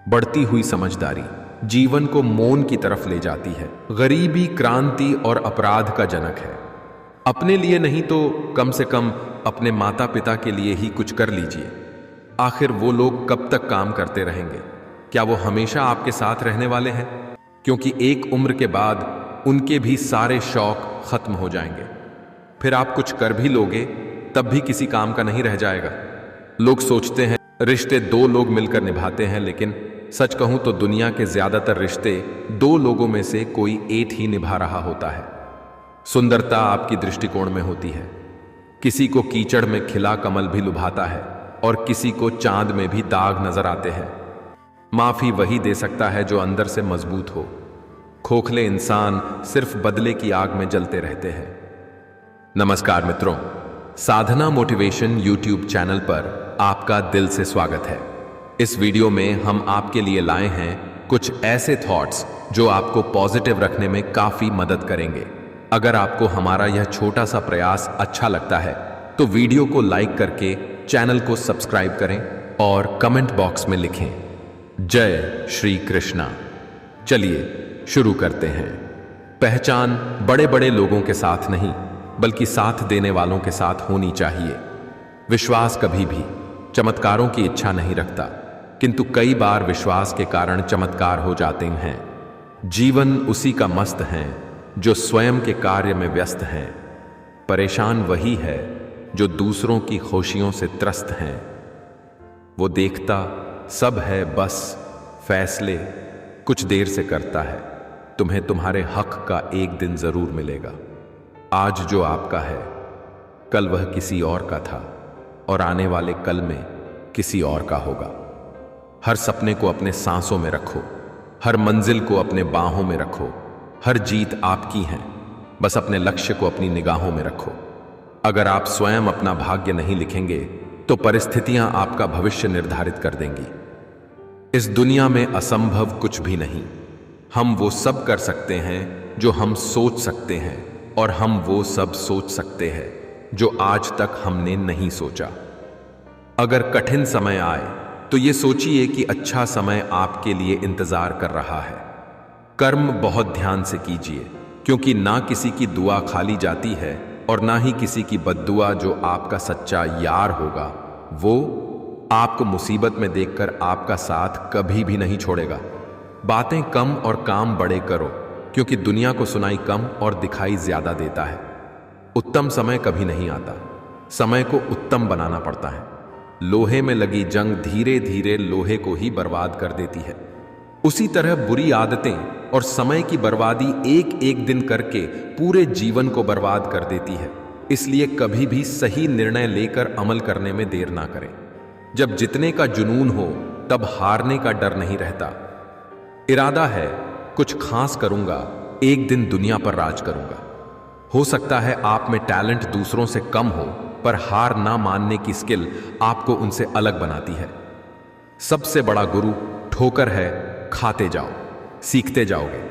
बढ़ती हुई समझदारी जीवन को मौन की तरफ ले जाती है। गरीबी क्रांति और अपराध का जनक है। अपने लिए नहीं तो कम से कम अपने माता पिता के लिए ही कुछ कर लीजिए। आखिर वो लोग कब तक काम करते रहेंगे? क्या वो हमेशा आपके साथ रहने वाले हैं? क्योंकि एक उम्र के बाद उनके भी सारे शौक खत्म हो जाएंगे। फिर आप कुछ कर भी लोगे तब भी किसी काम का नहीं रह जाएगा। लोग सोचते हैं रिश्ते दो लोग मिलकर निभाते हैं, लेकिन सच कहूं तो दुनिया के ज्यादातर रिश्ते दो लोगों में से कोई एक ही निभा रहा होता है। सुंदरता आपकी दृष्टिकोण में होती है। किसी को कीचड़ में खिला कमल भी लुभाता है और किसी को चांद में भी दाग नजर आते हैं। माफी वही दे सकता है जो अंदर से मजबूत हो। खोखले इंसान सिर्फ बदले की आग में जलते रहते हैं। नमस्कार मित्रों, साधना मोटिवेशन यूट्यूब चैनल पर आपका दिल से स्वागत है। इस वीडियो में हम आपके लिए लाए हैं कुछ ऐसे थॉट्स जो आपको पॉजिटिव रखने में काफी मदद करेंगे। अगर आपको हमारा यह छोटा सा प्रयास अच्छा लगता है तो वीडियो को लाइक करके चैनल को सब्सक्राइब करें और कमेंट बॉक्स में लिखें जय श्री कृष्णा। चलिए शुरू करते हैं। पहचान बड़े बड़े लोगों के साथ नहीं बल्कि साथ देने वालों के साथ होनी चाहिए। विश्वास कभी भी चमत्कारों की इच्छा नहीं रखता, किंतु कई बार विश्वास के कारण चमत्कार हो जाते हैं। जीवन उसी का मस्त है जो स्वयं के कार्य में व्यस्त है। परेशान वही है जो दूसरों की खुशियों से त्रस्त है। वो देखता सब है, बस फैसले कुछ देर से करता है। तुम्हें तुम्हारे हक का एक दिन जरूर मिलेगा। आज जो आपका है कल वह किसी और का था और आने वाले कल में किसी और का होगा। हर सपने को अपने सांसों में रखो, हर मंजिल को अपने बाहों में रखो। हर जीत आपकी है, बस अपने लक्ष्य को अपनी निगाहों में रखो। अगर आप स्वयं अपना भाग्य नहीं लिखेंगे तो परिस्थितियां आपका भविष्य निर्धारित कर देंगी। इस दुनिया में असंभव कुछ भी नहीं। हम वो सब कर सकते हैं जो हम सोच सकते हैं, और हम वो सब सोच सकते हैं जो आज तक हमने नहीं सोचा। अगर कठिन समय आए तो ये सोचिए कि अच्छा समय आपके लिए इंतजार कर रहा है। कर्म बहुत ध्यान से कीजिए, क्योंकि ना किसी की दुआ खाली जाती है और ना ही किसी की बद्दुआ। जो आपका सच्चा यार होगा वो आपको मुसीबत में देखकर आपका साथ कभी भी नहीं छोड़ेगा। बातें कम और काम बड़े करो, क्योंकि दुनिया को सुनाई कम और दिखाई ज्यादा देता है। उत्तम समय कभी नहीं आता, समय को उत्तम बनाना पड़ता है। लोहे में लगी जंग धीरे धीरे लोहे को ही बर्बाद कर देती है। उसी तरह बुरी आदतें और समय की बर्बादी एक एक दिन करके पूरे जीवन को बर्बाद कर देती है। इसलिए कभी भी सही निर्णय लेकर अमल करने में देर ना करें। जब जीतने का जुनून हो तब हारने का डर नहीं रहता। इरादा है कुछ खास करूंगा, एक दिन दुनिया पर राज करूंगा। हो सकता है आप में टैलेंट दूसरों से कम हो, पर हार ना मानने की स्किल आपको उनसे अलग बनाती है। सबसे बड़ा गुरु ठोकर है, खाते जाओ, सीखते जाओगे।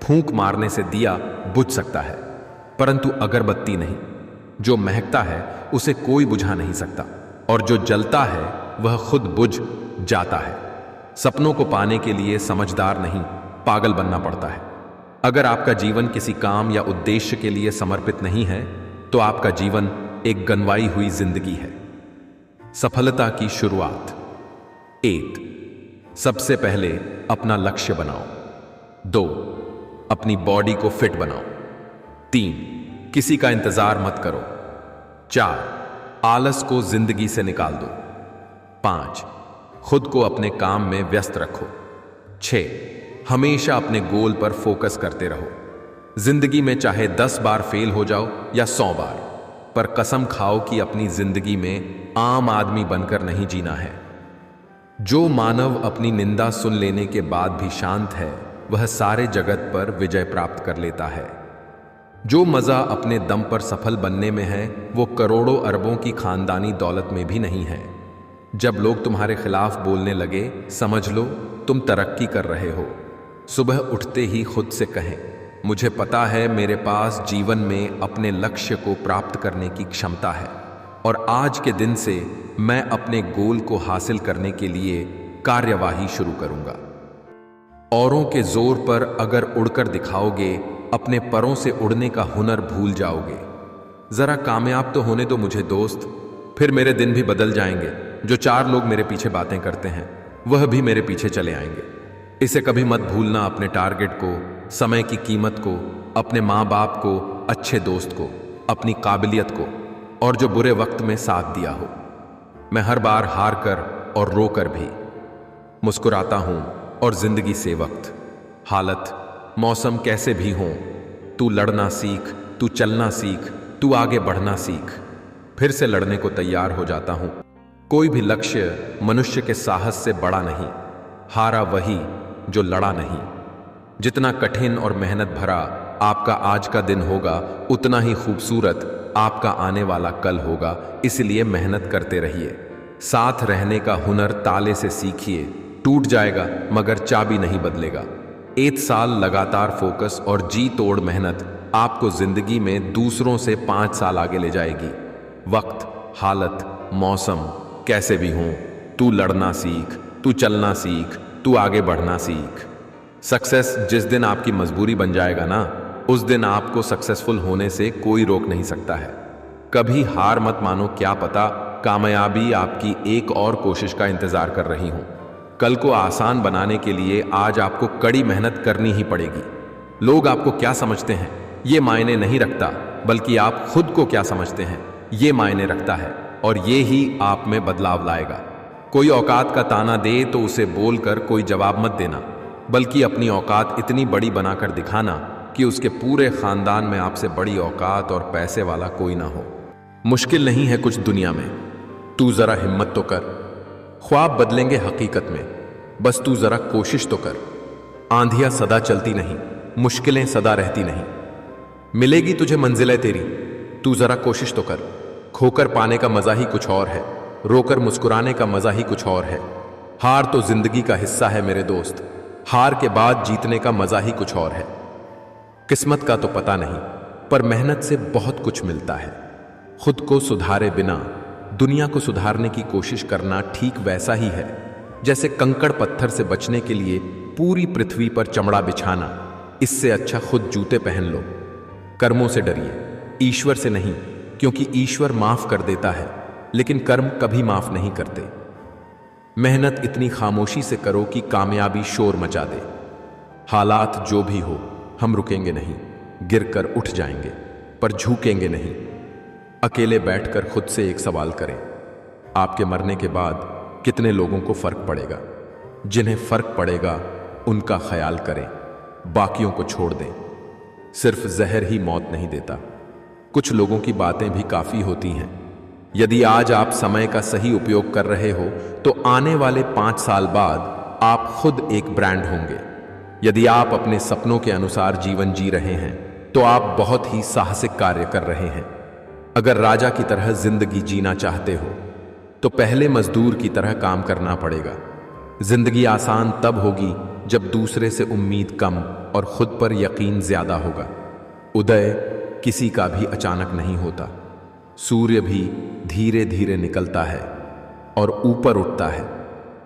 फूंक मारने से दिया बुझ सकता है, परंतु अगरबत्ती नहीं। जो महकता है उसे कोई बुझा नहीं सकता, और जो जलता है वह खुद बुझ जाता है। सपनों को पाने के लिए समझदार नहीं, पागल बनना पड़ता है। अगर आपका जीवन किसी काम या उद्देश्य के लिए समर्पित नहीं है तो आपका जीवन एक गंवाई हुई जिंदगी है। सफलता की शुरुआत। 1. सबसे पहले अपना लक्ष्य बनाओ। 2. अपनी बॉडी को फिट बनाओ। 3. किसी का इंतजार मत करो। 4. आलस को जिंदगी से निकाल दो। 5. खुद को अपने काम में व्यस्त रखो। 6. हमेशा अपने गोल पर फोकस करते रहो। जिंदगी में चाहे 10 बार फेल हो जाओ या 100 बार, पर कसम खाओ कि अपनी जिंदगी में आम आदमी बनकर नहीं जीना है। जो मानव अपनी निंदा सुन लेने के बाद भी शांत है वह सारे जगत पर विजय प्राप्त कर लेता है। जो मजा अपने दम पर सफल बनने में है वो करोड़ों अरबों की खानदानी दौलत में भी नहीं है। जब लोग तुम्हारे खिलाफ बोलने लगे समझ लो तुम तरक्की कर रहे हो। सुबह उठते ही खुद से कहें, मुझे पता है मेरे पास जीवन में अपने लक्ष्य को प्राप्त करने की क्षमता है, और आज के दिन से मैं अपने गोल को हासिल करने के लिए कार्यवाही शुरू करूंगा। औरों के जोर पर अगर उड़कर दिखाओगे, अपने परों से उड़ने का हुनर भूल जाओगे। जरा कामयाब तो होने दो मुझे दोस्त, फिर मेरे दिन भी बदल जाएंगे। जो 4 लोग मेरे पीछे बातें करते हैं वह भी मेरे पीछे चले आएंगे। इसे कभी मत भूलना, अपने टारगेट को, समय की कीमत को, अपने माँ बाप को, अच्छे दोस्त को, अपनी काबिलियत को, और जो बुरे वक्त में साथ दिया हो। मैं हर बार हार कर और रो कर भी मुस्कुराता हूं, और जिंदगी से वक्त, हालत, मौसम कैसे भी हों, तू लड़ना सीख, तू चलना सीख, तू आगे बढ़ना सीख। फिर से लड़ने को तैयार हो जाता हूं। कोई भी लक्ष्य मनुष्य के साहस से बड़ा नहीं, हारा वही जो लड़ा नहीं। जितना कठिन और मेहनत भरा आपका आज का दिन होगा, उतना ही खूबसूरत आपका आने वाला कल होगा। इसलिए मेहनत करते रहिए। साथ रहने का हुनर ताले से सीखिए। टूट जाएगा मगर चाबी नहीं बदलेगा। 1 साल लगातार फोकस और जी तोड़ मेहनत आपको जिंदगी में दूसरों से 5 साल आगे ले जाएगी। वक्त, हालत, मौसम कैसे भी हों, तू लड़ना सीख, तू चलना सीख, तू आगे बढ़ना सीख। सक्सेस जिस दिन आपकी मजबूरी बन जाएगा ना, उस दिन आपको सक्सेसफुल होने से कोई रोक नहीं सकता है। कभी हार मत मानो, क्या पता कामयाबी आपकी एक और कोशिश का इंतजार कर रही हो। कल को आसान बनाने के लिए आज आपको कड़ी मेहनत करनी ही पड़ेगी। लोग आपको क्या समझते हैं ये मायने नहीं रखता, बल्कि आप खुद को क्या समझते हैं ये मायने रखता है, और ये ही आप में बदलाव लाएगा। कोई औकात का ताना दे तो उसे बोलकर कोई जवाब मत देना, बल्कि अपनी औकात इतनी बड़ी बनाकर दिखाना कि उसके पूरे खानदान में आपसे बड़ी औकात और पैसे वाला कोई ना हो। मुश्किल नहीं है कुछ दुनिया में, तू जरा हिम्मत तो कर। ख्वाब बदलेंगे हकीकत में, बस तू जरा कोशिश तो कर। आंधियां सदा चलती नहीं, मुश्किलें सदा रहती नहीं। मिलेगी तुझे मंजिलें तेरी, तू जरा कोशिश तो कर। खोकर पाने का मजा ही कुछ और है, रोकर मुस्कुराने का मजा ही कुछ और है। हार तो जिंदगी का हिस्सा है मेरे दोस्त, हार के बाद जीतने का मजा ही कुछ और है। किस्मत का तो पता नहीं, पर मेहनत से बहुत कुछ मिलता है। खुद को सुधारे बिना दुनिया को सुधारने की कोशिश करना ठीक वैसा ही है जैसे कंकड़ पत्थर से बचने के लिए पूरी पृथ्वी पर चमड़ा बिछाना। इससे अच्छा खुद जूते पहन लो। कर्मों से डरिए, ईश्वर से नहीं, क्योंकि ईश्वर माफ कर देता है, लेकिन कर्म कभी माफ नहीं करते। मेहनत इतनी खामोशी से करो कि कामयाबी शोर मचा दे। हालात जो भी हो, हम रुकेंगे नहीं, गिरकर उठ जाएंगे, पर झुकेंगे नहीं। अकेले बैठकर खुद से एक सवाल करें, आपके मरने के बाद कितने लोगों को फर्क पड़ेगा? जिन्हें फर्क पड़ेगा उनका ख्याल करें, बाकियों को छोड़ दें। सिर्फ जहर ही मौत नहीं देता, कुछ लोगों की बातें भी काफी होती हैं। यदि आज आप समय का सही उपयोग कर रहे हो तो आने वाले 5 साल बाद आप खुद एक ब्रांड होंगे। यदि आप अपने सपनों के अनुसार जीवन जी रहे हैं तो आप बहुत ही साहसिक कार्य कर रहे हैं। अगर राजा की तरह जिंदगी जीना चाहते हो तो पहले मजदूर की तरह काम करना पड़ेगा। जिंदगी आसान तब होगी जब दूसरे से उम्मीद कम और खुद पर यकीन ज्यादा होगा। उदय किसी का भी अचानक नहीं होता, सूर्य भी धीरे धीरे निकलता है और ऊपर उठता है।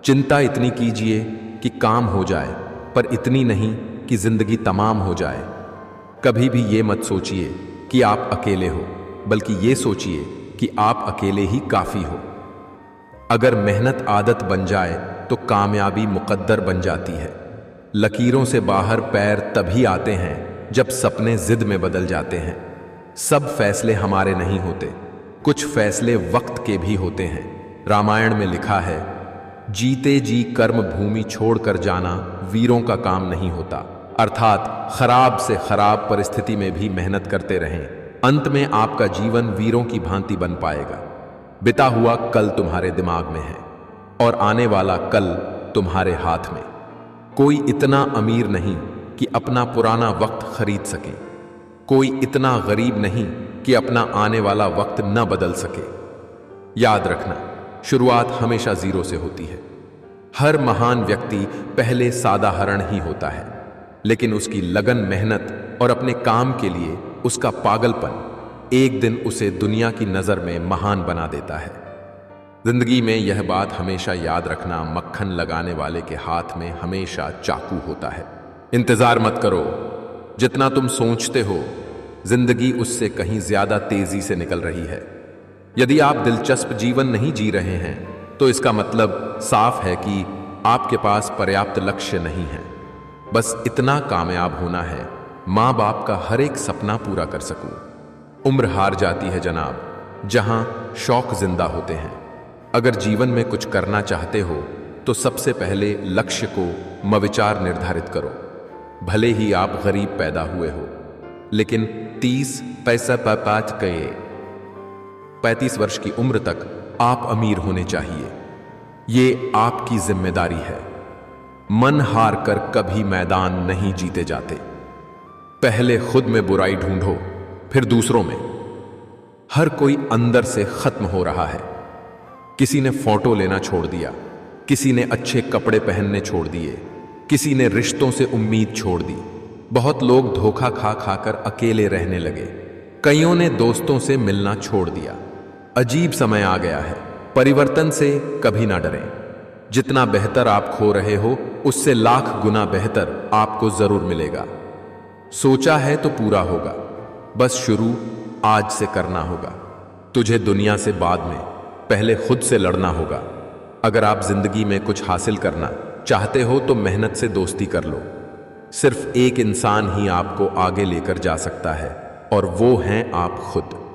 चिंता इतनी कीजिए कि काम हो जाए, पर इतनी नहीं कि जिंदगी तमाम हो जाए। कभी भी ये मत सोचिए कि आप अकेले हो, बल्कि ये सोचिए कि आप अकेले ही काफी हो। अगर मेहनत आदत बन जाए तो कामयाबी मुकद्दर बन जाती है। लकीरों से बाहर पैर तभी आते हैं जब सपने जिद में बदल जाते हैं। सब फैसले हमारे नहीं होते, कुछ फैसले वक्त के भी होते हैं। रामायण में लिखा है, जीते जी कर्म भूमि छोड़कर जाना वीरों का काम नहीं होता। अर्थात खराब से खराब परिस्थिति में भी मेहनत करते रहें, अंत में आपका जीवन वीरों की भांति बन पाएगा। बिता हुआ कल तुम्हारे दिमाग में है और आने वाला कल तुम्हारे हाथ में। कोई इतना अमीर नहीं कि अपना पुराना वक्त खरीद सके, कोई इतना गरीब नहीं कि अपना आने वाला वक्त न बदल सके। याद रखना, शुरुआत हमेशा जीरो से होती है। हर महान व्यक्ति पहले साधारण ही होता है, लेकिन उसकी लगन, मेहनत और अपने काम के लिए उसका पागलपन एक दिन उसे दुनिया की नजर में महान बना देता है। जिंदगी में यह बात हमेशा याद रखना, मक्खन लगाने वाले के हाथ में हमेशा चाकू होता है। इंतजार मत करो, जितना तुम सोचते हो जिंदगी उससे कहीं ज्यादा तेजी से निकल रही है। यदि आप दिलचस्प जीवन नहीं जी रहे हैं तो इसका मतलब साफ है कि आपके पास पर्याप्त लक्ष्य नहीं है। बस इतना कामयाब होना है, माँ बाप का हर एक सपना पूरा कर सकूं। उम्र हार जाती है जनाब, जहां शौक जिंदा होते हैं। अगर जीवन में कुछ करना चाहते हो तो सबसे पहले लक्ष्य को मविचार निर्धारित करो। भले ही आप गरीब पैदा हुए हो, लेकिन 30 पैसा पात गए 35 वर्ष की उम्र तक आप अमीर होने चाहिए। ये आपकी जिम्मेदारी है। मन हार कर कभी मैदान नहीं जीते जाते। पहले खुद में बुराई ढूंढो, फिर दूसरों में। हर कोई अंदर से खत्म हो रहा है। किसी ने फोटो लेना छोड़ दिया, किसी ने अच्छे कपड़े पहनने छोड़ दिए, किसी ने रिश्तों से उम्मीद छोड़ दी। बहुत लोग धोखा खा खाकर अकेले रहने लगे। कईयों ने दोस्तों से मिलना छोड़ दिया। अजीब समय आ गया है। परिवर्तन से कभी ना डरें। जितना बेहतर आप खो रहे हो उससे लाख गुना बेहतर आपको जरूर मिलेगा। सोचा है तो पूरा होगा, बस शुरू आज से करना होगा। तुझे दुनिया से बाद में, पहले खुद से लड़ना होगा। अगर आप जिंदगी में कुछ हासिल करना चाहते हो तो मेहनत से दोस्ती कर लो। सिर्फ एक इंसान ही आपको आगे लेकर जा सकता है और वो हैं आप खुद।